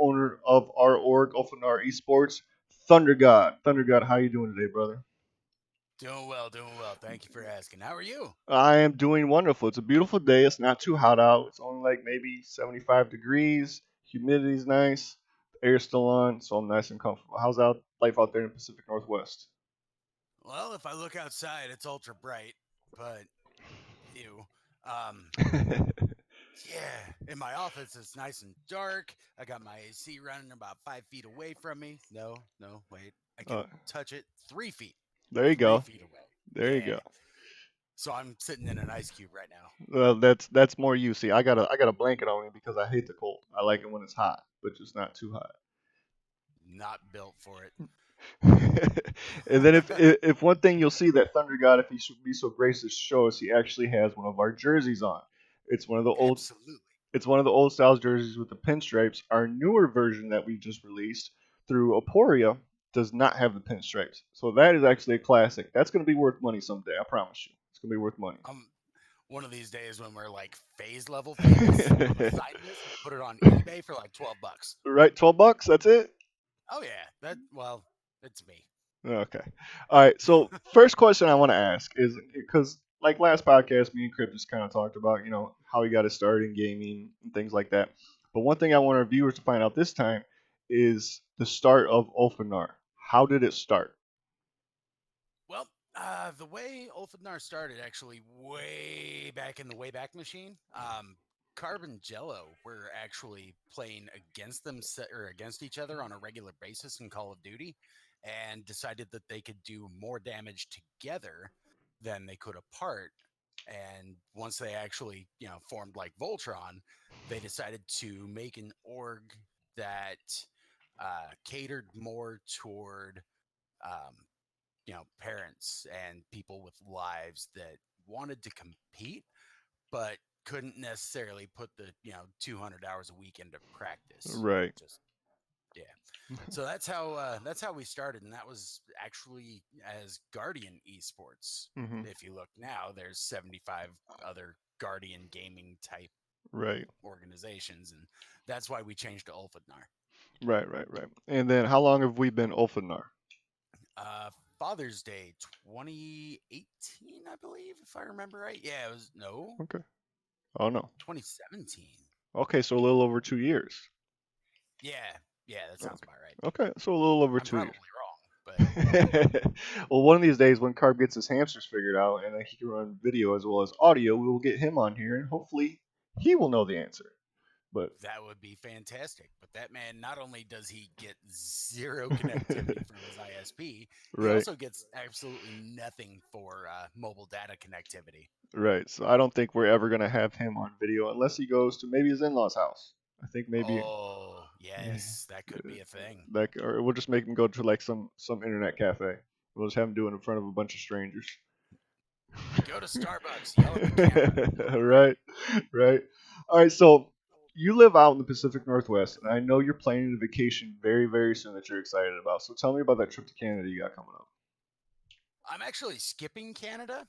co-owner of our org, Ulfhednar Esports, ThunderGod. ThunderGod, how you doing today, brother? Doing well, doing well. Thank you for asking. How are you? I am doing wonderful. It's a beautiful day. It's not too hot out. It's only like maybe 75 degrees. Humidity's nice. The air's still on, so I'm nice and comfortable. How's out life out there in the Pacific Northwest? Well, if I look outside, it's ultra bright, but ew. Um, yeah, in my office, it's nice and dark. I got my AC running about 5 feet away from me. No, no, wait. I uh, can touch it 3 feet, there you three go. feet away. There you Yeah. go. So I'm sitting in an ice cube right now. Well, that's more you. See, I got a blanket on me because I hate the cold. I like it when it's hot, but just not too hot. Not built for it. And then if one thing you'll see that Thunder God, if he should be so gracious, to show us he actually has one of our jerseys on. It's one of the old Absolutely. it's one of the old styles jerseys with the pinstripes. Our newer version that we just released through Aporia does not have the pinstripes. So that is actually a classic. That's going to be worth money someday. I promise you. It's going to be worth money. One of these days when we're like phase level famous, I'm gonna sign this and put it on eBay for like $12. Right, 12 bucks. That's it. Oh yeah, it's me. Okay. All right. So first question I want to ask is because like last podcast, me and Crip just kind of talked about how he got his start in gaming and things like that. But one thing I want our viewers to find out this time is the start of Ulfhednar. How did it start? Well, the way Ulfhednar started, actually, way back in the Wayback Machine, Carbon Jello were actually playing against each other on a regular basis in Call of Duty, and decided that they could do more damage together than they could apart. And once they actually, formed like Voltron, they decided to make an org that catered more toward um, parents and people with lives that wanted to compete, but couldn't necessarily put the, 200 hours a week into practice. Right. Just, yeah. So that's how we started. And that was actually as Guardian Esports. Hmm. If you look now, there's 75 other Guardian gaming type Right. organizations. And that's why we changed to Ulfhednar. Right. Right. Right. And then how long have we been Ulfhednar? Uh, Father's Day 2018, I believe, if I remember right. Yeah, it was no Okay. Oh no. 2017. Okay, so a little over 2 years. Yeah, yeah, that sounds Okay. about right. Okay, so a little over I'm 2 years. probably wrong, but Well, one of these days when Carb gets his hamsters figured out and he can run video as well as audio, we will get him on here and hopefully he will know the answer. But that would be fantastic. But that man, not only does he get zero connectivity from his ISP, he right, also gets absolutely nothing for mobile data connectivity. right. So I don't think we're ever gonna have him on video unless he goes to maybe his in-laws' house. I think maybe Oh, yeah, yes, that could be a thing. like, or we'll just make him go to like some internet cafe. We'll just have him do it in front of a bunch of strangers. Go to Starbucks, yell at the camera. It'll be great. right, right. All right, so you live out in the Pacific Northwest, and I know you're planning a vacation very, very soon that you're excited about. So tell me about that trip to Canada you got coming up. I'm actually skipping Canada.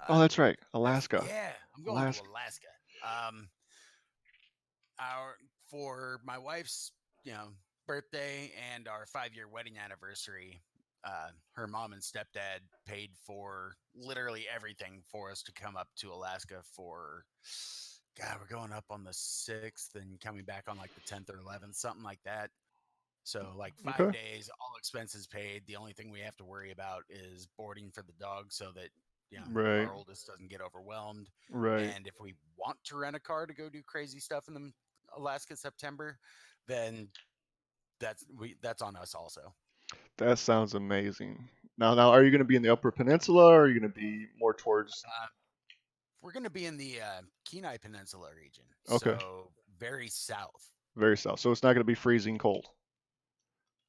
Oh, Uh, that's right, Alaska. yeah, I'm going to Alaska. Alaska. Um, our for my wife's, birthday and our 5 year wedding anniversary. Her mom and stepdad paid for literally everything for us to come up to Alaska for. God, we're going up on the 6th and coming back on like the 10th or 11th, something like that. So, like five Okay. days, all expenses paid. The only thing we have to worry about is boarding for the dog so that, Right. our oldest doesn't get overwhelmed. Right. And if we want to rent a car to go do crazy stuff in the Alaska September, then that's on us also. That sounds amazing. Now, are you going to be in the Upper Peninsula, or are you going to be more towards? Uh, we're going to be in the Kenai Peninsula region, Okay, so very south. very south. So it's not going to be freezing cold.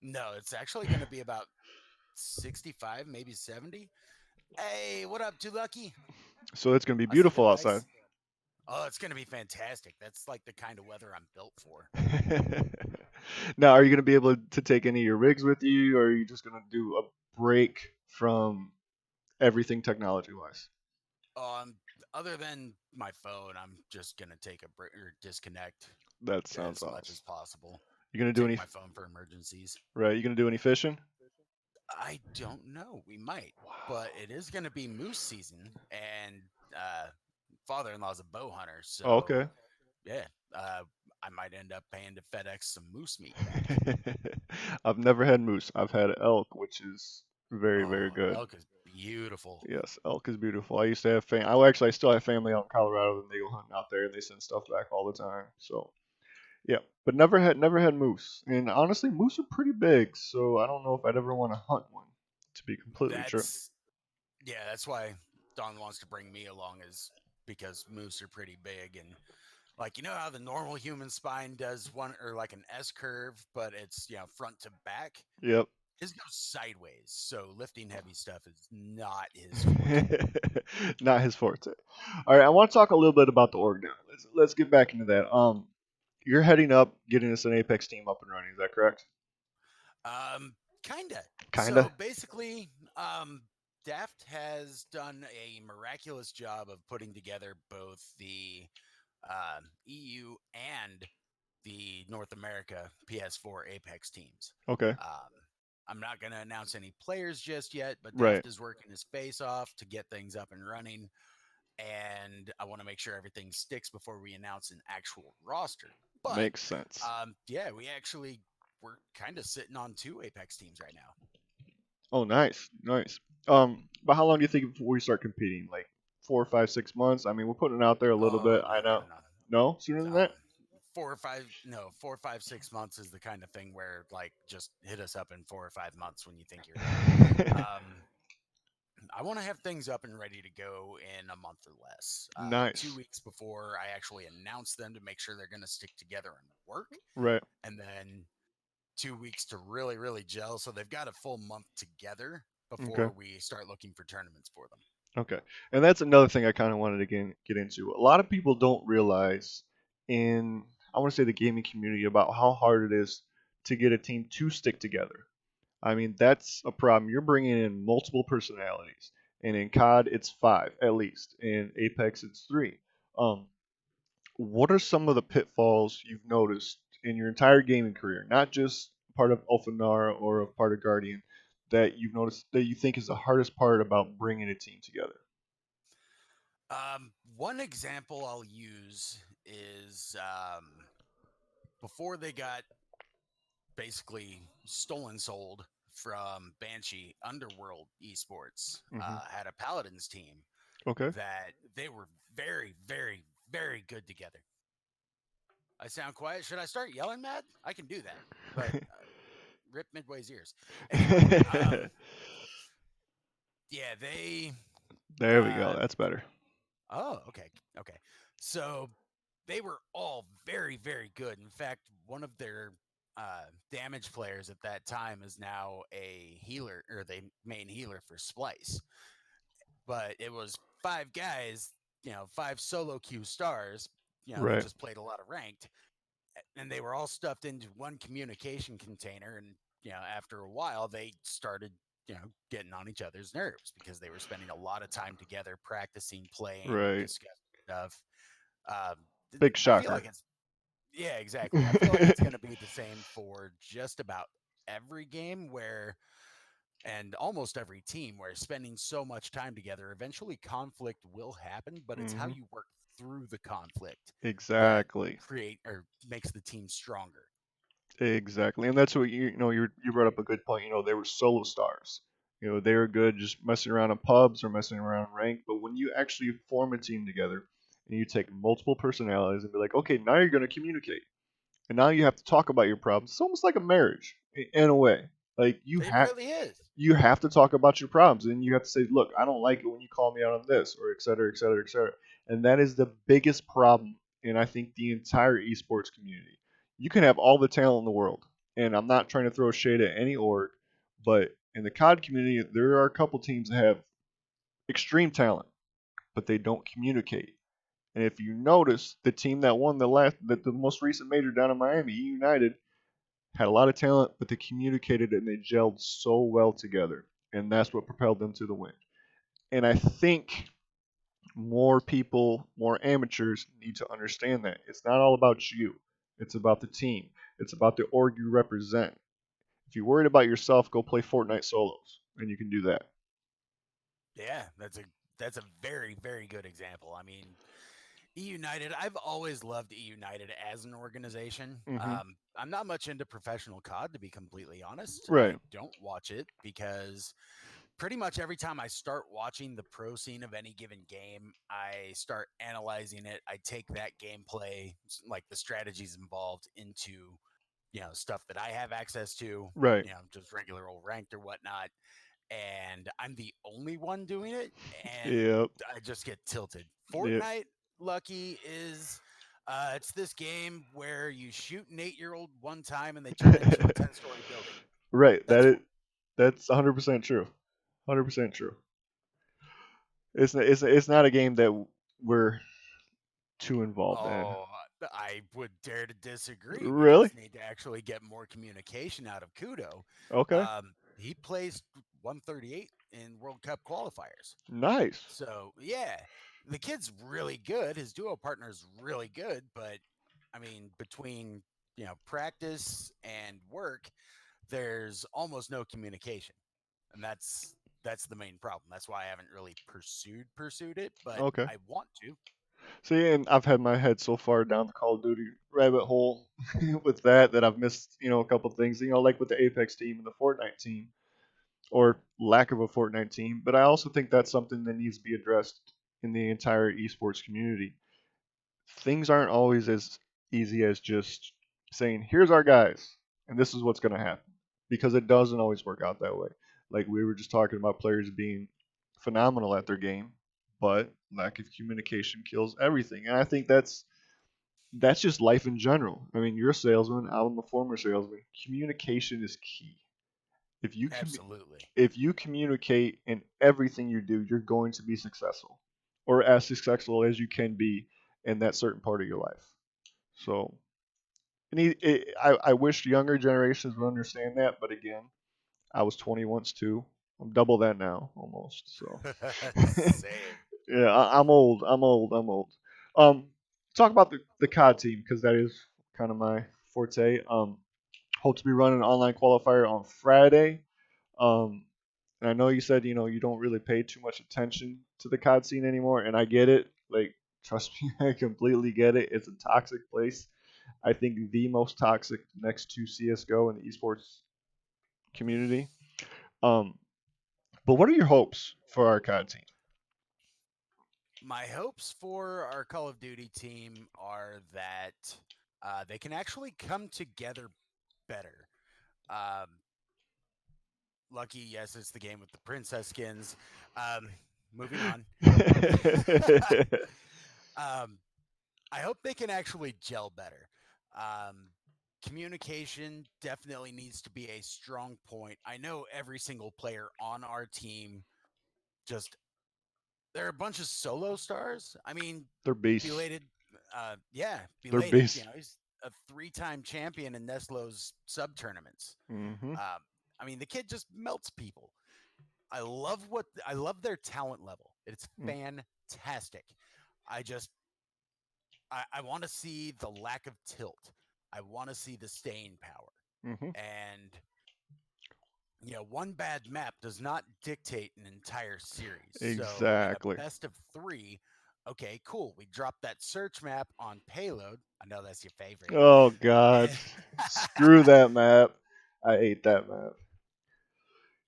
No, it's actually going to be about 65, maybe 70. Hey, what up, Too Lucky? So it's going to be I see the beautiful outside. dice. Oh, it's going to be fantastic. That's like the kind of weather I'm built for. Now, are you going to be able to take any of your rigs with you, or are you just going to do a break from everything technology wise? Um, Other than my phone, I'm just going to take a break or disconnect That sounds as much as awesome. possible. You gonna do take any? my phone for emergencies. Right. You gonna do any fishing? I don't know. We might, but Wow. it is going to be moose season, and uh, father-in-law's a bow hunter, Oh, so okay. yeah, uh, I might end up paying to FedEx some moose meat back. I've never had moose. I've had elk, which is very, very Oh, good. elk is beautiful. Yes, elk is beautiful. I used to have fam. I actually I still have family out in Colorado, and they go hunting out there, and they send stuff back all the time. So yeah, but never had moose. And honestly, moose are pretty big, so I don't know if I'd ever want to hunt one. To be completely true. That's yeah, that's why Don wants to bring me along is because moose are pretty big and like you know how the normal human spine does one or like an S curve, but it's front to back. Yep. His goes sideways, so lifting heavy stuff is not his forte. Not his forte. All right, I want to talk a little bit about the org now. Let's get back into that. You're heading up, getting us an Apex team up and running. Is that correct? Kinda. Kinda. So basically, Daft has done a miraculous job of putting together both the EU and the North America PS4 Apex teams. Okay. Um, I'm not going to announce any players just yet, but Right. Daft is working his face off to get things up and running. And I want to make sure everything sticks before we announce an actual roster. But Makes sense. yeah, we're kind of sitting on two Apex teams right now. Oh, nice, nice. But how long do you think before we start competing? Like 4 or 5, 6 months? I mean, we're putting it out there a little Oh bit. no I no know. no. No, sooner than that. 4 or 5 no 4 5 6 months is the kind of thing where like just hit us up in 4 or 5 months when you think you're ready. um I want to have things up and ready to go in a month or less. 2 Nice. weeks before I actually announce them to make sure they're going to stick together and work, Right. and then 2 weeks to really gel. So they've got a full month together Okay. before we start looking for tournaments for them. Okay. And that's another thing I kind of wanted to get into. A lot of people don't realize in, I want to say, the gaming community about how hard it is to get a team to stick together. I mean, that's a problem. You're bringing in multiple personalities. And in COD, it's five at least. In Apex, it's three. Um, what are some of the pitfalls you've noticed in your entire gaming career, not just part of Ulfhednar or a part of Guardian, that you've noticed that you think is the hardest part about bringing a team together? One example I'll use is before they got basically stolen sold from Banshee, Underworld Esports Hmm. had a Paladins team Okay. that they were very good together. I sound quiet. Should I start yelling mad? I can do that, but rip Midway's ears. Anyway, yeah, they. There we go. Uh, That's better. oh, okay. So they were all very good. In fact, one of their damage players at that time is now a healer or the main healer for Splice. But it was five guys, five solo queue stars, that Right. just played a lot of ranked, and they were all stuffed into one communication container. And after a while, they started getting on each other's nerves because they were spending a lot of time together practicing, playing, Right. discussing stuff. Um, Big I feel like shocker. it's yeah, exactly. I feel like it's going to be the same for just about every game where and almost every team where spending so much time together, eventually conflict will happen, but it's how Hmm. you work through the conflict that Exactly. create or makes the team stronger. Exactly. And that's what you brought up a good point. They were solo stars. They were good just messing around in pubs or messing around in rank. But when you actually form a team together and you take multiple personalities and be like, okay, now you're going to communicate. And now you have to talk about your problems. It's almost like a marriage in a way. Like It really is. you have to talk about your problems, and you have to say, look, I don't like it when you call me out on this, or et cetera, et cetera, et cetera. And that is the biggest problem in, I think, the entire esports community. You can have all the talent in the world, and I'm not trying to throw shade at any org, but in the COD community, there are a couple teams that have extreme talent, but they don't communicate. And if you notice, the team that won the most recent major down in Miami, E United, had a lot of talent, but they communicated and they gelled so well together, and that's what propelled them to the win. And I think more people, more amateurs, need to understand that it's not all about you. It's about the team. It's about the org you represent. If you're worried about yourself, go play Fortnite solos, and you can do that. Yeah, that's a very very good example. I mean, E United. I've always loved E United as an organization. Hmm. I'm not much into professional COD, to be completely honest. Right. I don't watch it because pretty much every time I start watching the pro scene of any given game, I start analyzing it. I take that gameplay, like the strategies involved, into stuff that I have access to. Right. Just regular old ranked or whatnot, and I'm the only one doing it, and Yep. I just get tilted. Yep. Fortnite, lucky, is it's this game where you shoot an 8-year-old one time and they turn into a 10-story building. Right. That's That's 100% true. 100% true. It's not a game that we're too involved in. Oh, I would dare to disagree. We Really? just need to actually get more communication out of Kudo. Okay. He plays 138 in World Cup qualifiers. Nice. So yeah, the kid's really good. His duo partner's really good, but I mean, between practice and work, there's almost no communication, and that's the main problem. That's why I haven't really pursued it, but Okay. I want to. See, and I've had my head so far down the Call of Duty rabbit hole with that I've missed, a couple things, like with the Apex team and the Fortnite team, or lack of a Fortnite team. But I also think that's something that needs to be addressed in the entire esports community. Things aren't always as easy as just saying, here's our guys, and this is what's going to happen. Because it doesn't always work out that way. Like we were just talking about players being phenomenal at their game, but lack of communication kills everything. And I think that's just life in general. I mean, you're a salesman, I'm a former salesman. Communication is key. If you Absolutely. if you communicate in everything you do, you're going to be successful, or as successful as you can be in that certain part of your life. So, I wish younger generations would understand that, but again, I was 20 once too. I'm double that now, almost. So, Same. yeah, I'm old. I'm old. I'm old. Um, talk about the COD team because that is kind of my forte. Hope to be running an online qualifier on Friday. Um, and I know you said you don't really pay too much attention to the COD scene anymore, and I get it. Like, trust me, I completely get it. It's a toxic place. I think the most toxic next to CS:GO in the esports community. Um, but what are your hopes for our COD team? My hopes for our Call of Duty team are that they can actually come together better. Um, Lucky, yes, it's the game with the princess skins. Um, Moving on. um, I hope they can actually gel better. Um, Communication definitely needs to be a strong point. I know every single player on our team just they're a bunch of solo stars. I mean, They're beasts. belated, yeah, They're belated. beasts. He's a three-time champion in Nestlo's sub tournaments. Hmm. Um, I mean, the kid just melts people. I love their talent level. It's fantastic. I just I want to see the lack of tilt. I want to see the staying power. Hmm. And one bad map does not dictate an entire series. So in a Exactly. best of three, okay, cool. We dropped that search map on payload. I know that's your favorite. Oh God, And screw that map. I hate that map.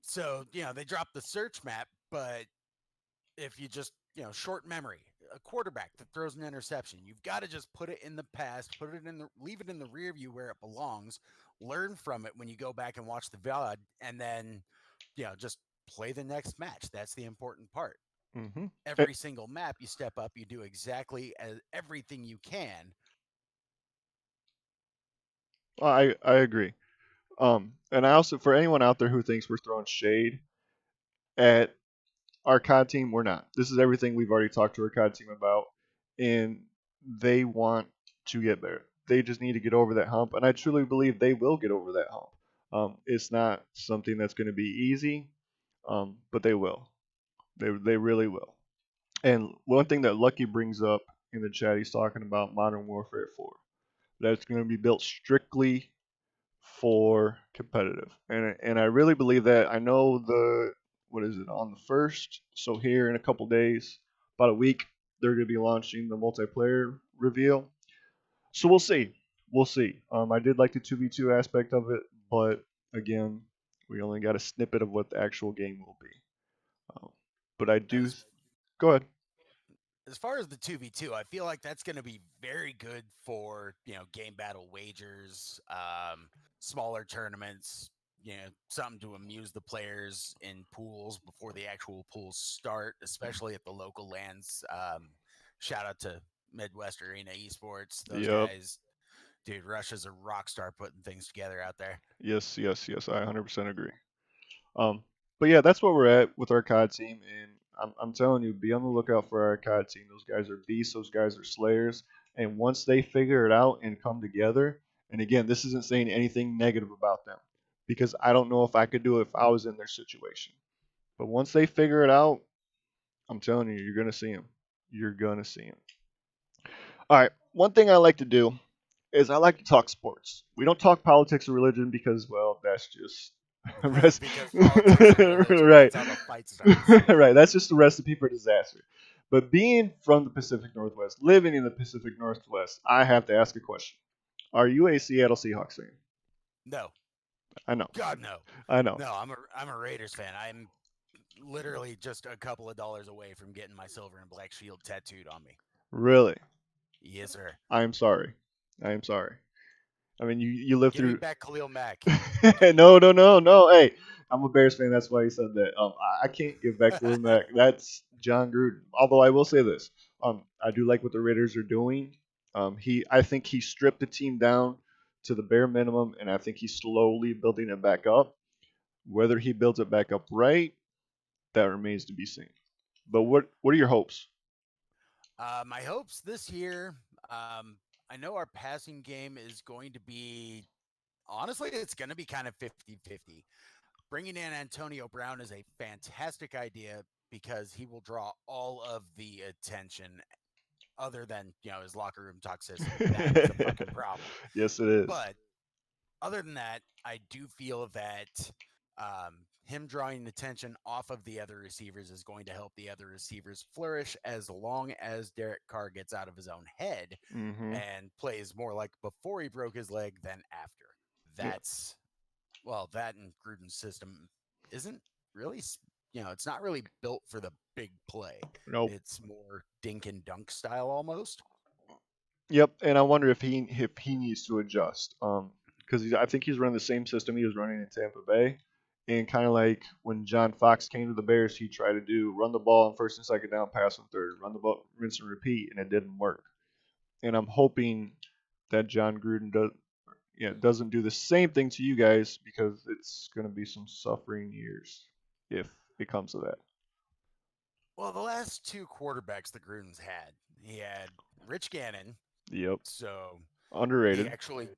so, they dropped the search map, but if you just, short memory, a quarterback that throws an interception, you've got to just put it in the past, leave it in the rear view where it belongs, learn from it when you go back and watch the VOD, and then, just play the next match. That's the important part. Hmm. Every single map you step up, you do exactly as everything you can. I agree. And I also, for anyone out there who thinks we're throwing shade at our COD team, we're not. This is everything we've already talked to our COD team about, and they want to get there. They just need to get over that hump, and I truly believe they will get over that hump. It's not something that's going to be easy, but they will. They really will. And one thing that Lucky brings up in the chat, he's talking about Modern Warfare 4. that's going to be built strictly for competitive. And I really believe that. I know the what is it on the first? So here in a couple days, about a week, they're going to be launching the multiplayer reveal. So we'll see. We'll see. I did like the 2v2 aspect of it, but again, we only got a snippet of what the actual game will be. Um, but I do. As Go ahead. as far as the 2v2, I feel like that's going to be very good for, game battle wagers, smaller tournaments, something to amuse the players in pools before the actual pools start, especially at the local lands. Shout out to Midwest Arena Esports. Those Yep. guys, dude, Russia's a rock star putting things together out there. Yes, yes, yes. I 100% agree. Um, but yeah, that's where we're at with our COD team, and I'm telling you, be on the lookout for our COD team. Those guys are beasts. Those guys are slayers. And once they figure it out and come together, and again, this isn't saying anything negative about them, because I don't know if I could do it if I was in their situation. But once they figure it out, I'm telling you, you're gonna see them. You're gonna see them. All right. One thing I like to do is I like to talk sports. We don't talk politics or religion because, well, that's just Because politics and religion, right, that's how the fight starts. right. That's just a recipe for disaster. But being from the Pacific Northwest, living in the Pacific Northwest, I have to ask a question: Are you a Seattle Seahawks fan? No, I know, God, no. I know. No, I'm a Raiders fan. I'm literally just a couple of dollars away from getting my silver and black shield tattooed on me. Really, Yes, sir. I am sorry. I am sorry. I mean, you live Give me through. back Khalil Mack. No, no, no, no. Hey, I'm a Bears fan. That's why he said that. I can't give back Khalil Mack. That's John Gruden. Although I will say this, I do like what the Raiders are doing. I think he stripped the team down to the bare minimum, and I think he's slowly building it back up. Whether he builds it back up right, that remains to be seen. But what are your hopes? My hopes this year, I know our passing game is going to be, honestly, it's going to be kind of 50-50. Bringing in Antonio Brown is a fantastic idea because he will draw all of the attention other than, his locker room toxicity. That is a fucking problem. Yes, it is. But other than that, I do feel that him drawing attention off of the other receivers is going to help the other receivers flourish as long as Derek Carr gets out of his own head Mm-hmm. and plays more like before he broke his leg than after. Yeah. That's, well, that and Gruden's system isn't really, it's not really built for the big play. Nope. It's more dink and dunk style almost. Yep, and I wonder if he needs to adjust. Because I think he's running the same system he was running in Tampa Bay, and kind of like when John Fox came to the Bears, he tried to do run the ball on first and second down, pass on third, run the ball, rinse and repeat, and it didn't work. And I'm hoping that John Gruden doesn't do the same thing to you guys because it's going to be some suffering years if it comes to that. Well, the last two quarterbacks the Gruden's had, he had Rich Gannon, Yep, so he underrated. actually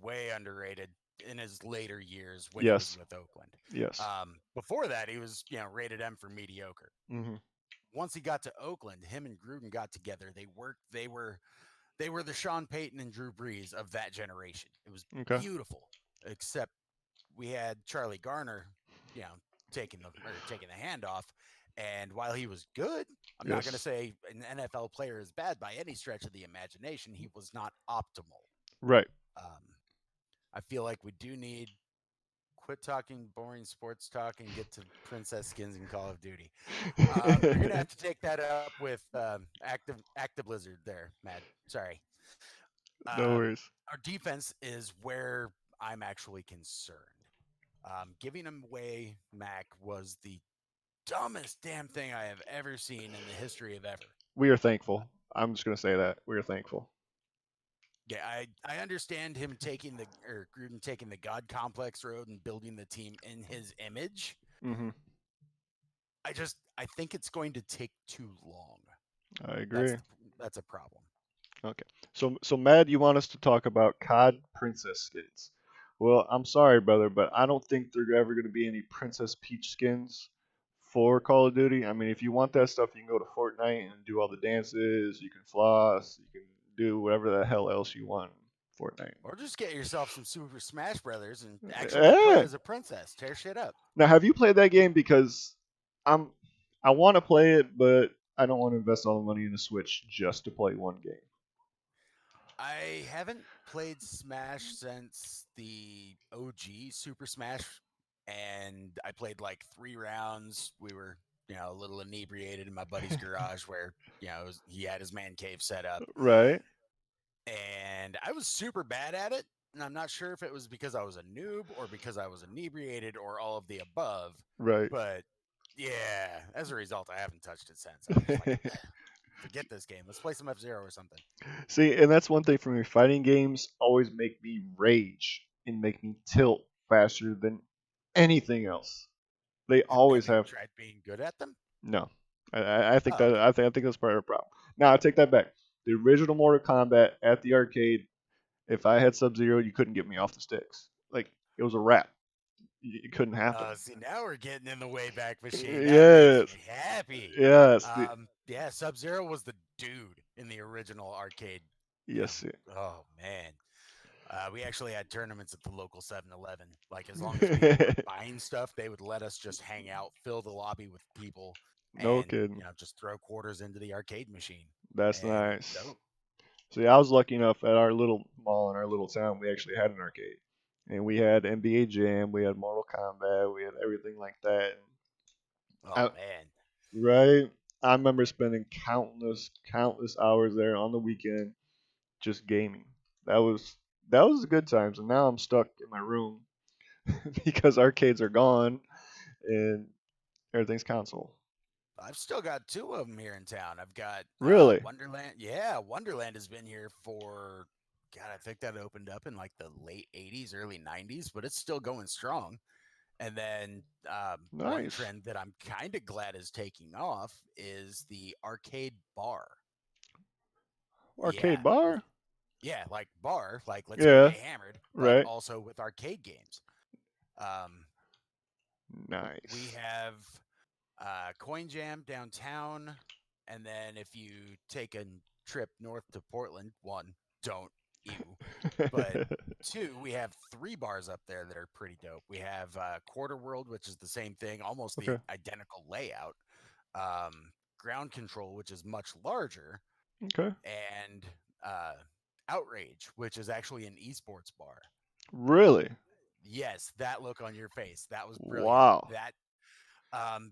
way underrated in his later years when he was Yes, with Oakland. yes. Before that, he was rated M for mediocre. Hmm. Once he got to Oakland, him and Gruden got together. They worked. They were the Sean Payton and Drew Brees of that generation. It was Okay. beautiful, except we had Charlie Garner, you know, taking the handoff. And while he was good, I'm not going to Yes. say an NFL player is bad by any stretch of the imagination. He was not optimal. Right. Um, I feel like we do need quit talking boring sports talk and get to princess skins in Call of Duty. You're gonna have to take that up with Active Blizzard there, Mad. Sorry. No Um, worries. our defense is where I'm actually concerned. Giving him away, Mac, was the dumbest damn thing I have ever seen in the history of ever. We are thankful. I'm just gonna say that we are thankful. Yeah, I understand him taking the or Gruden taking the God complex road and building the team in his image. Hmm. I think it's going to take too long. I That's agree. the, that's a problem. Okay. So Mad, you want us to talk about COD Princess skins? Well, I'm sorry, brother, but I don't think there are ever going to be any Princess Peach skins for Call of Duty. I mean, if you want that stuff, you can go to Fortnite and do all the dances. You can floss. You can do whatever the hell else you want. Fortnite. Or just get yourself some Super Smash Brothers and actually play Yeah. as a princess. Tear shit up. Now, have you played that game? Because I'm I want to play it, but I don't want to invest all the money in the Switch just to play one game. I haven't played Smash since the OG Super Smash, and I played like 3 rounds. We were, a little inebriated in my buddy's garage where, he had his man cave set up, Right, and I was super bad at it. And I'm not sure if it was because I was a noob or because I was inebriated or all of the above. right. But yeah, as a result, I haven't touched it since. I was just like, forget this game. Let's play some F Zero or something. See, and that's one thing for me. Fighting games always make me rage and make me tilt faster than anything else. They always Have you have tried being good at them? no. I think Oh, that okay. I think that's part of the problem. Now I take that back. The original Mortal Kombat at the arcade, if I had Sub Zero, you couldn't get me off the sticks. Like it was a wrap. It couldn't happen. See, now we're getting in the Wayback Machine. That makes Yes, me happy. yes, Yeah, Sub Zero was the dude in the original arcade. You know, yes. oh man, we actually had tournaments at the local 7-Eleven. Like as long as people were buying stuff, they would let us just hang out, fill the lobby with people, No and kidding. just throw quarters into the arcade machine. That's And nice. oh, See, I was lucky enough at our little mall in our little town, we actually had an arcade. And we had NBA Jam, we had Mortal Kombat, we had everything like that. oh I, man, right? I remember spending countless hours there on the weekend just gaming. That was that was good times. And now I'm stuck in my room because arcades are gone and everything's console. I've still got two of them here in town. I've got Really? Wonderland. Yeah, Wonderland has been here for God. I think that opened up in like the late '80s, early '90s, but it's still going strong. And then one Nice. trend that I'm kind of glad is taking off is the arcade bar. Yeah, Arcade bar? yeah, like bar, like let's go Yeah, get hammered, but right. also with arcade games. Um, we Nice. have Coin Jam downtown, and then if you take a trip north to Portland, one, don't you, but two, we have 3 bars up there that are pretty dope. We have Quarter World, which is the same thing, almost the Okay. identical layout. Ground Control, which is much larger, Okay. and uh, Outrage, which is actually an esports bar. Really? Yes, that look on your face, that was brilliant. Wow. That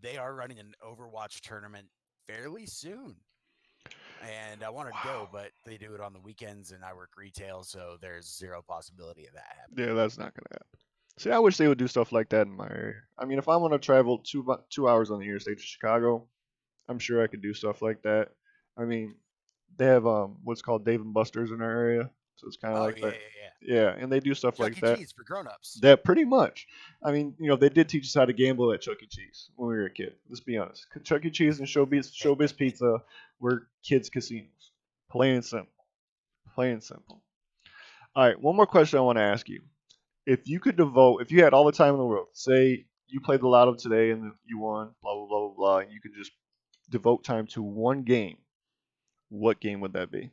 they are running an Overwatch tournament fairly soon, and I wanted to go, Wow. but they do it on the weekends, and I work retail, so there's zero possibility of that happening. Yeah, that's not gonna happen. See, I wish they would do stuff like that in my area. I mean, if I want to travel 2 hours on the interstate to Chicago, I'm sure I could do stuff like that. I mean, they have what's called Dave and Buster's in our area, so it's kind of Oh like yeah, that. yeah, yeah. Yeah, and they do stuff Chuck like E. that. Cheese for grown-ups. That pretty much. I mean, they did teach us how to gamble at Chuck E. Cheese when we were a kid. Let's be honest. Chuck E. Cheese and Showbiz Pizza were kids' casinos. Plain and simple. Plain and simple. All right, one more question I want to ask you. If you had all the time in the world, say you played the lotto today and you won, blah blah blah blah blah, and you could just devote time to one game, what game would that be?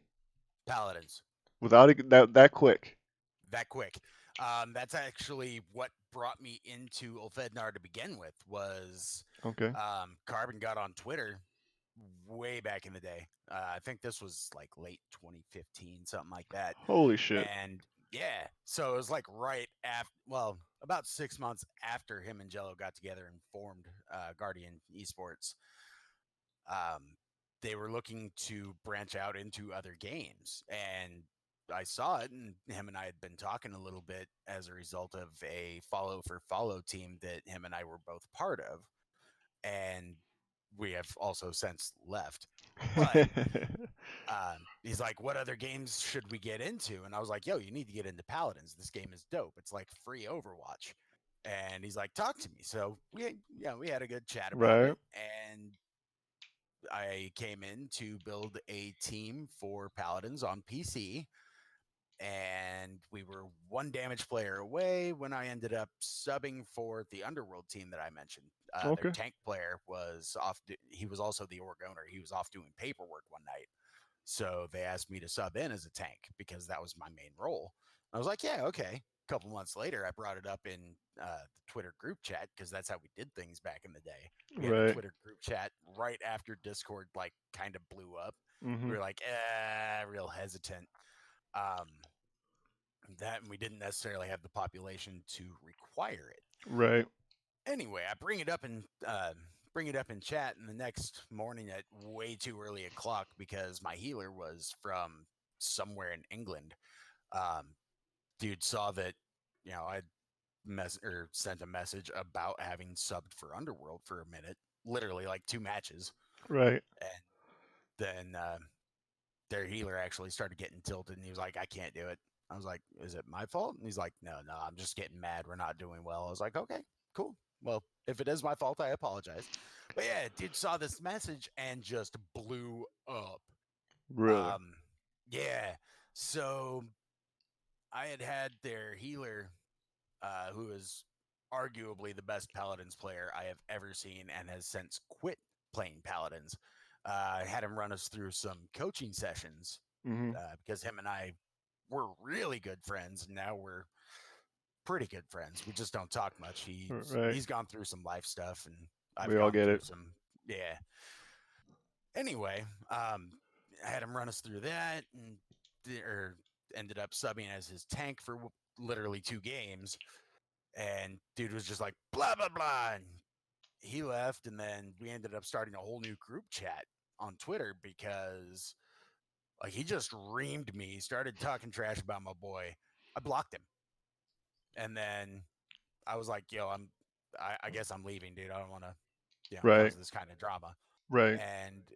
Paladins. Without it, that quick. That quick. That's actually what brought me into Ulfhednar to begin with. Was Okay. Carbon got on Twitter way back in the day. I think this was like late 2015, something like that. Holy shit. And yeah, so it was like right after, well, about 6 months after him and Jello got together and formed Guardian Esports. Um, they were looking to branch out into other games, and I saw it, and him and I had been talking a little bit as a result of a follow for follow team that him and I were both part of, and we have also since left. But he's like, "What other games should we get into?" And I was like, "Yo, you need to get into Paladins. This game is dope. It's like free Overwatch." And he's like, "Talk to me." So we had a good chat about Right. it, and I came in to build a team for Paladins on PC, and we were one damage player away when I ended up subbing for the Underworld team that I mentioned. Their Okay. tank player was off. He was also the org owner. He was off doing paperwork one night. So they asked me to sub in as a tank because that was my main role. I was like, yeah, okay. A couple months later, I brought it up in the Twitter group chat because that's how we did things back in the day. We had a Right. Twitter group chat right after Discord like kind of blew up. We Mhm. were like, real hesitant. Um, that and we didn't necessarily have the population to require it. Right. Anyway, I bring it up in chat, and the next morning at way too early a clock because my healer was from somewhere in England. Um, dude saw that I sent a message about having subbed for Underworld for a minute, literally like 2 matches, Right. and then their healer actually started getting tilted, and he was like, "I can't do it." I was like, "Is it my fault?" And he's like, "No, no, I'm just getting mad. We're not doing well." I was like, "Okay, cool. Well, if it is my fault, I apologize." But yeah, dude saw this message and just blew up. Really. Um, yeah. So I had their healer, who is arguably the best Paladins player I have ever seen and has since quit playing Paladins. I had him run us through some coaching sessions Mhm. because him and I were really good friends. And now we're pretty good friends. We just don't talk much. Right. He's gone through some life stuff, and I've We all gone get through it. some. Yeah. Anyway, I had him run us through that, and or ended up subbing as his tank for literally 2 games. And dude was just like blah blah blah, and he left, and then we ended up starting a whole new group chat on Twitter because like he just reamed me. He started talking trash about my boy. I blocked him, and then I was like, "Yo, I guess I'm leaving, dude. I don't want to, Right. cause this kind of drama." Right. And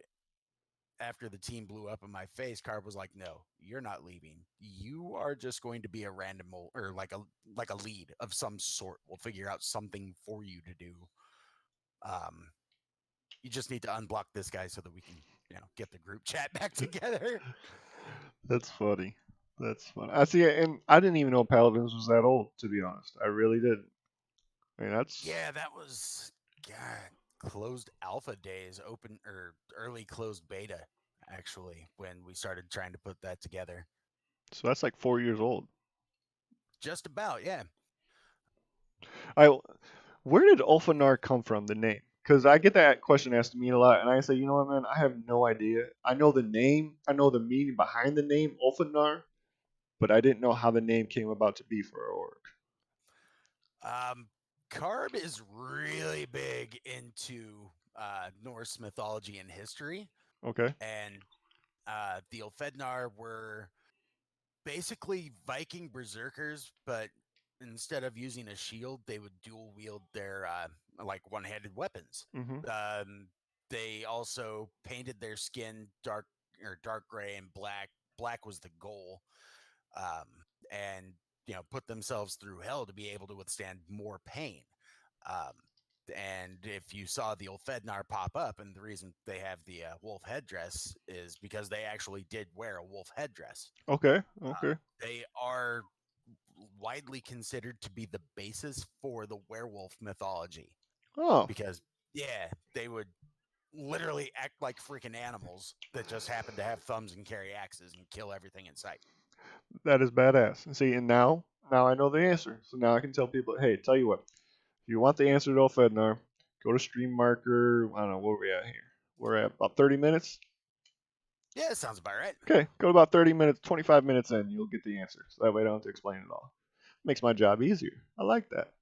after the team blew up in my face, Carb was like, "No, you're not leaving. You are just going to be a random or like a lead of some sort. We'll figure out something for you to do. Um, you just need to unblock this guy so that we can, get the group chat back together." That's funny. That's funny. I see it, and I didn't even know Paladins was that old. To be honest, I really didn't. I mean, that's Yeah, that was God, closed alpha days, open or early closed beta, actually, when we started trying to put that together. so that's like 4 years old. Just about, yeah. I Where did Ulfhednar come from? The name? Because I get that question asked to me a lot, and I say, you know what, man, I have no idea. I know the name, I know the meaning behind the name Ulfhednar, but I didn't know how the name came about to be for our org. Um, Carb is really big into Norse mythology and history, Okay. and the Ulfhednar were basically Viking berserkers, but instead of using a shield, they would dual wield their like one-handed weapons. Mhm. Um, they also painted their skin dark gray and black. Black was the goal, um, and put themselves through hell to be able to withstand more pain. Um, and if you saw the Ulfhednar pop up, and the reason they have the wolf headdress is because they actually did wear a wolf headdress. Okay. Okay. They are widely considered to be the basis for the werewolf mythology Oh, because, yeah, they would literally act like freaking animals that just happen to have thumbs and carry axes and kill everything in sight. that is badass. See, and now I know the answer. So now I can tell people, hey, tell you what, if you want the answer to Ulfhednar, go to Stream Marker. I don't know where we at here. We're at about 30 minutes. Yeah, sounds about right. Okay, go to about 30 minutes, 25 minutes in, you'll get the answer. So that way I don't have to explain it all. Makes my job easier. I like that.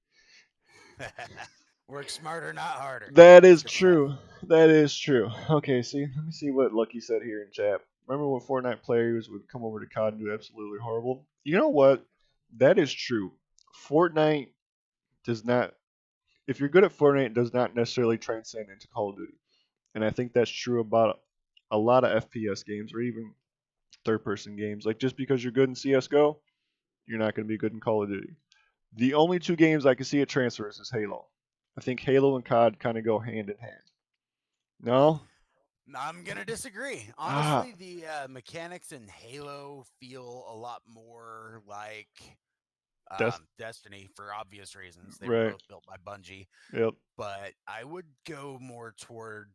Work smarter, not harder. That It's is good stuff. true. That is true. Okay, see, let me see what Lucky said here in chat. Remember when Fortnite players would come over to COD and do absolutely horrible? You know what? That is true. Fortnite does not, if you're good at Fortnite, it does not necessarily transcend into Call of Duty. And I think that's true about a lot of FPS games or even third person games. Like just because you're good in CSGO, you're not going to be good in Call of Duty. The only two games I can see it transfers is Halo. I think Halo and COD kind of go hand in hand. No? I'm gonna disagree. Ah, Honestly, the mechanics in Halo feel a lot more like that's Destiny for obvious reasons. They were right. both built by Bungie, Yep. but I would go more toward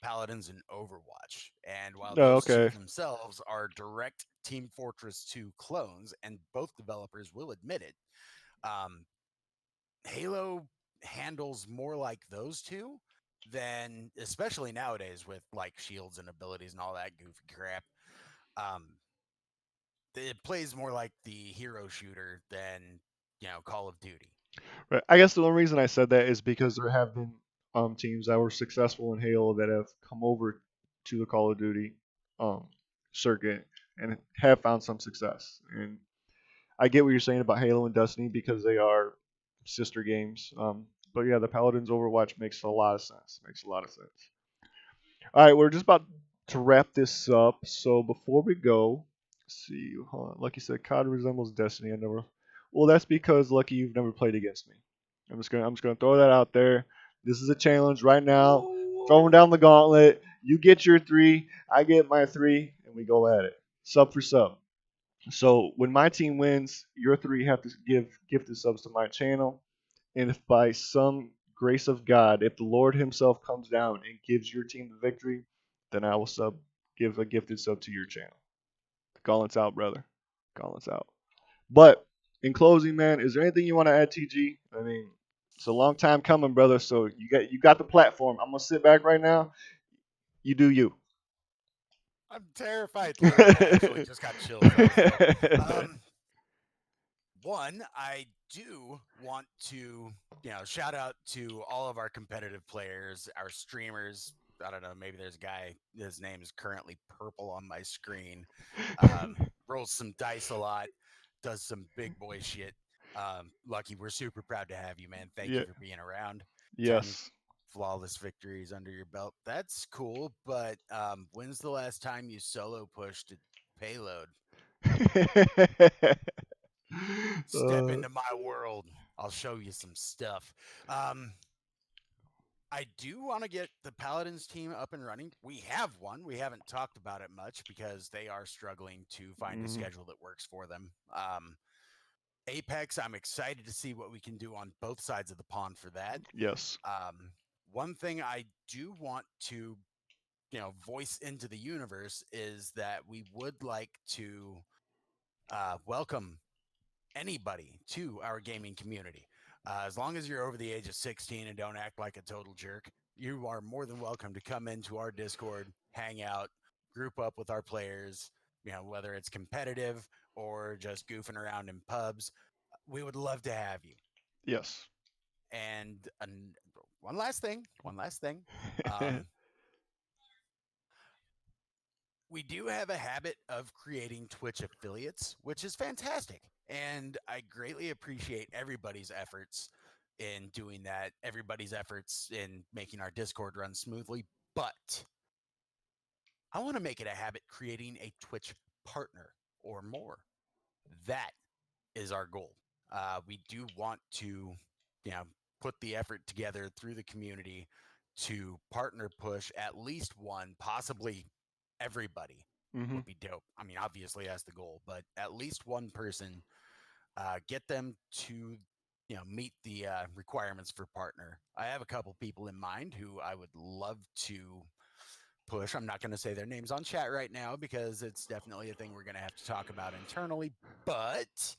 Paladins in Overwatch. And while Oh, those two okay. themselves are direct Team Fortress 2 clones, and both developers will admit it, um, Halo handles more like those two than, especially nowadays with like shields and abilities and all that goofy crap. Um, it plays more like the hero shooter than Call of Duty. Right. I guess the only reason I said that is because there have been teams that were successful in Halo that have come over to the Call of Duty um, circuit and have found some success. And I get what you're saying about Halo and Destiny because they are sister games. But yeah, the Paladins Overwatch makes a lot of sense. Makes a lot of sense. All right, we're just about to wrap this up. So before we go, let's see, hold on. Lucky said COD resembles Destiny. I never. Well, that's because Lucky, you've never played against me. I'm just gonna throw that out there. This is a challenge right now. Throwing down the gauntlet. You get your three, I get my three, and we go at it. Sub for sub. So when my team wins, your three have to give gifted subs to my channel. And if by some grace of God, if the Lord Himself comes down and gives your team the victory, then I will give a gifted sub to your channel. The gauntlet's out, brother. Gauntlet's out. But in closing, man, is there anything you want to add, TG? I mean, it's a long time coming, brother. So you got the platform. I'm gonna sit back right now. You do you. I'm terrified. Literally, I actually just got chills. That was dope. Um, One, I do want to, shout out to all of our competitive players, our streamers. I don't know, maybe there's a guy, his name is currently purple on my screen. Rolls some dice a lot, does some big boy shit. Lucky, we're super proud to have you, man. Thank Yeah. you for being around. 10 Yes. flawless victories under your belt. That's cool, but when's the last time you solo pushed a payload? Step uh, into my world. I'll show you some stuff. Um, I do want to get the Paladins team up and running. We have one. We haven't talked about it much because they are struggling to find a mhm. schedule that works for them. Apex, I'm excited to see what we can do on both sides of the pond for that. Yes. Um, One thing I do want to, voice into the universe is that we would like to welcome anybody to our gaming community. As long as you're over the age of 16 and don't act like a total jerk, you are more than welcome to come into our Discord, hang out, group up with our players, whether it's competitive or just goofing around in pubs. We would love to have you. Yes. And one last thing. Um, we do have a habit of creating Twitch affiliates, which is fantastic. And I greatly appreciate everybody's efforts in doing that, everybody's efforts in making our Discord run smoothly. But I want to make it a habit creating a Twitch partner or more. That is our goal. We do want to, you know, put the effort together through the community to partner push at least one, possibly everybody hmm would be dope. I mean, obviously that's the goal, but at least one person, get them to, meet the requirements for partner. I have a couple people in mind who I would love to push. I'm not going to say their names on chat right now because it's definitely a thing we're going to have to talk about internally. But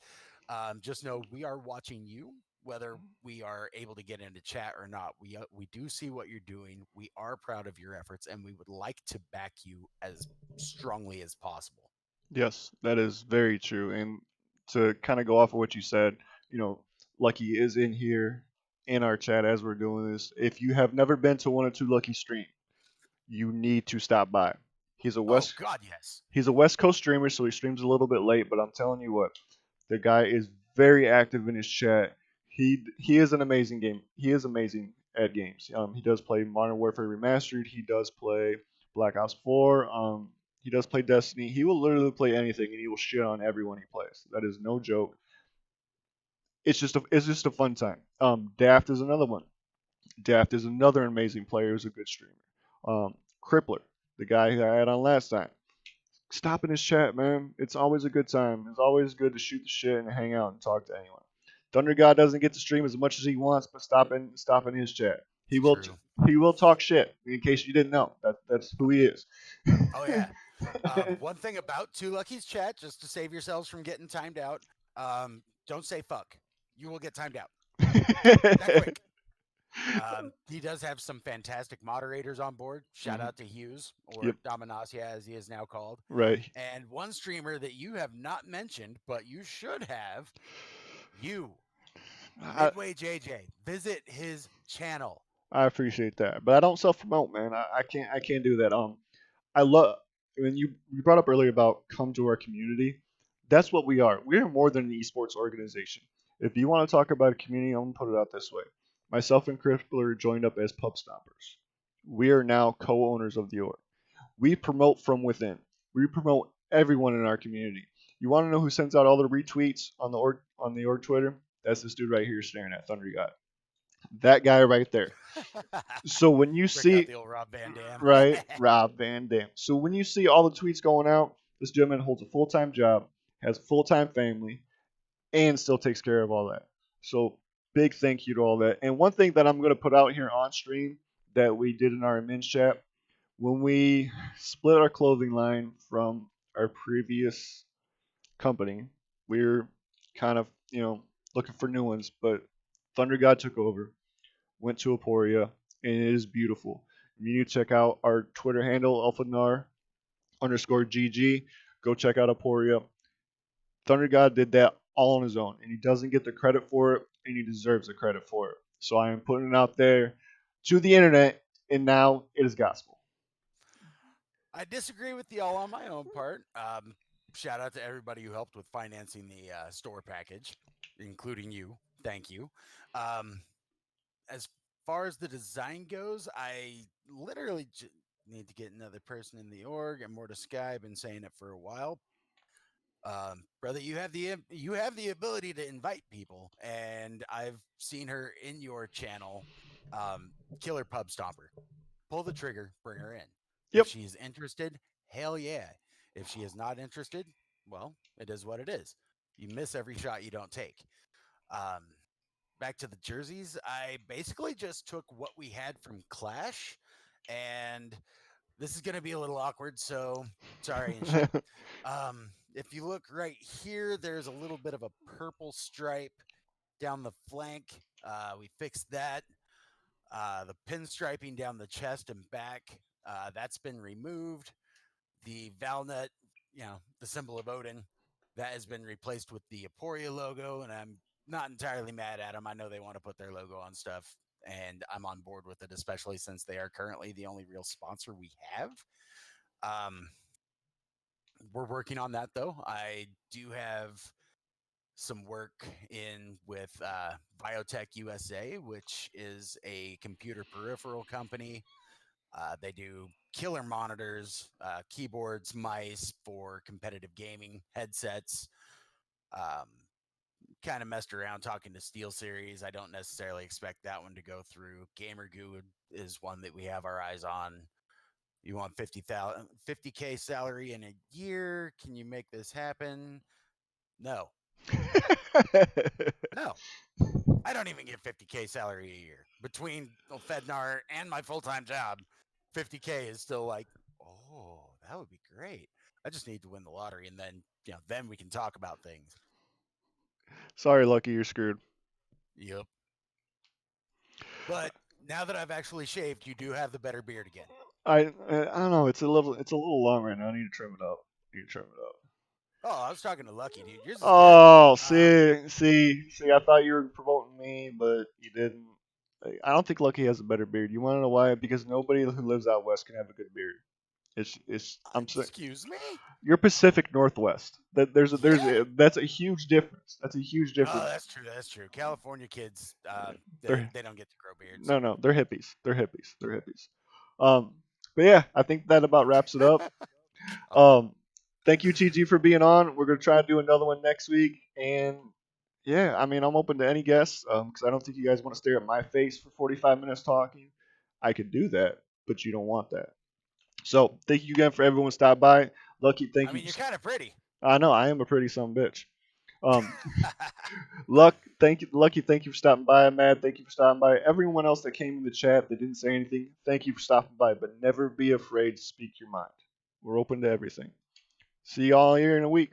just know we are watching you, whether we are able to get into chat or not. We do see what you're doing. We are proud of your efforts, and we would like to back you as strongly as possible. Yes, that is very true. And to kind of go off of what you said, you know, Lucky is in here in our chat as we're doing this. If you have never been to one or two Lucky stream, you need to stop by. He's a Oh West God, yes. he's a West Coast streamer, so he streams a little bit late. But I'm telling you what, the guy is very active in his chat. He is an amazing game. He is amazing at games. He does play Modern Warfare Remastered. He does play Black Ops 4. He does play Destiny. He will literally play anything, and he will shit on everyone he plays. That is no joke. It's just a fun time. Daft is another one. Daft is another amazing player. Who's a good streamer. Crippler, the guy who I had on last time. Stop in his chat, man. It's always a good time. It's always good to shoot the shit and hang out and talk to anyone. ThunderGod doesn't get to stream as much as he wants, but stop in his chat. He It's will true. he will talk shit. In case you didn't know, that's who he is. Oh yeah. One thing about Two Lucky's chat, just to save yourselves from getting timed out, don't say fuck. You will get timed out that quick. He does have some fantastic moderators on board. Shout Mhm. out to Hughes, or Yep. Dominacia as he is now called. Right. And one streamer that you have not mentioned, but you should have, you, I Midway JJ. Visit his channel. I appreciate that, but I don't self promote, man. I can't do that. I love when you brought up earlier about come to our community. That's what we are. We are more than an esports organization. If you want to talk about a community, I'm gonna put it out this way. Myself and Crippler joined up as pub stompers. We are now co-owners of the org. We promote from within. We promote everyone in our community. You want to know who sends out all the retweets on the org Twitter? That's this dude right here staring at ThunderGod. That guy right there. So when you Break out see the old Rob Van Dam. right, Rob Van Dam. So when you see all the tweets going out, this gentleman holds a full time job, has a full time family, and still takes care of all that. So big thank you to all that. And one thing that I'm going to put out here on stream that we did in our men's chat when we split our clothing line from our previous company, we were kind of looking for new ones, but Thunder God took over, went to Aporia, and it is beautiful. You need to check out our Twitter handle, Ulfhednar underscore GG. Go check out Aporia. Thunder God did that all on his own, and he doesn't get the credit for it, and he deserves the credit for it. So I am putting it out there to the internet, and now it is gospel. I disagree with y'all on my own part. Shout out to everybody who helped with financing the store package, including you. Thank you. Um, as far as the design goes, I literally need to get another person in the org and more to Sky. I've been saying it for a while. Brother, you have the ability to invite people, and I've seen her in your channel. Killer Pub Stomper. Pull the trigger, bring her in. If Yep. she's interested, hell yeah. If she is not interested, well, it is what it is. You miss every shot you don't take. Um, Back to the jerseys, I basically just took what we had from Clash, and this is going to be a little awkward, so sorry and shit. If you look right here, there's a little bit of a purple stripe down the flank. We fixed that. The pinstriping down the chest and back, that's been removed. The Valnut, the symbol of Odin, that has been replaced with the Aporia logo, and I'm not entirely mad at them. I know they want to put their logo on stuff, and I'm on board with it, especially since they are currently the only real sponsor we have. Um, we're working on that though. I do have some work in with Biotech USA, which is a computer peripheral company. They do killer monitors, keyboards, mice for competitive gaming, headsets. Um, kind of messed around talking to Steel Series. I don't necessarily expect that one to go through. Gamer Goo is one that we have our eyes on. You want 50K salary in a year? Can you make this happen? No, no. I don't even get 50K salary a year between Ulfhednar and my full time job. 50K is still like, oh, that would be great. I just need to win the lottery, and then then we can talk about things. Sorry, Lucky, you're screwed. Yep. But now that I've actually shaved, you do have the better beard again. I don't know. It's a little long right now. I need to trim it up. I need to trim it up. Oh, I was talking to Lucky, dude. Yours is good. Oh, Um, see. I thought you were promoting me, but you didn't. I don't think Lucky has a better beard. You want to know why? Because nobody who lives out west can have a good beard. It's. I'm saying excuse me. you're Pacific Northwest. That Yeah. that's a huge difference. That's a huge Oh, difference. that's true. That's true. California kids, they They're they don't get to grow beards. no, they're hippies. They're hippies. They're hippies. Um, but yeah, I think that about wraps it up. God. Um, thank you, TG, for being on. We're gonna try to do another one next week, and yeah, I mean, I'm open to any guests because I don't think you guys want to stare at my face for 45 minutes talking. I could do that, but you don't want that. So thank you again for everyone stop by. Lucky, thank I you. mean, you're kind of pretty. I know I am a pretty son of a bitch. Um, Luck, thank you, Lucky, thank you for stopping by. Matt, thank you for stopping by. Everyone else that came in the chat that didn't say anything, thank you for stopping by. But never be afraid to speak your mind. We're open to everything. See y'all here in a week.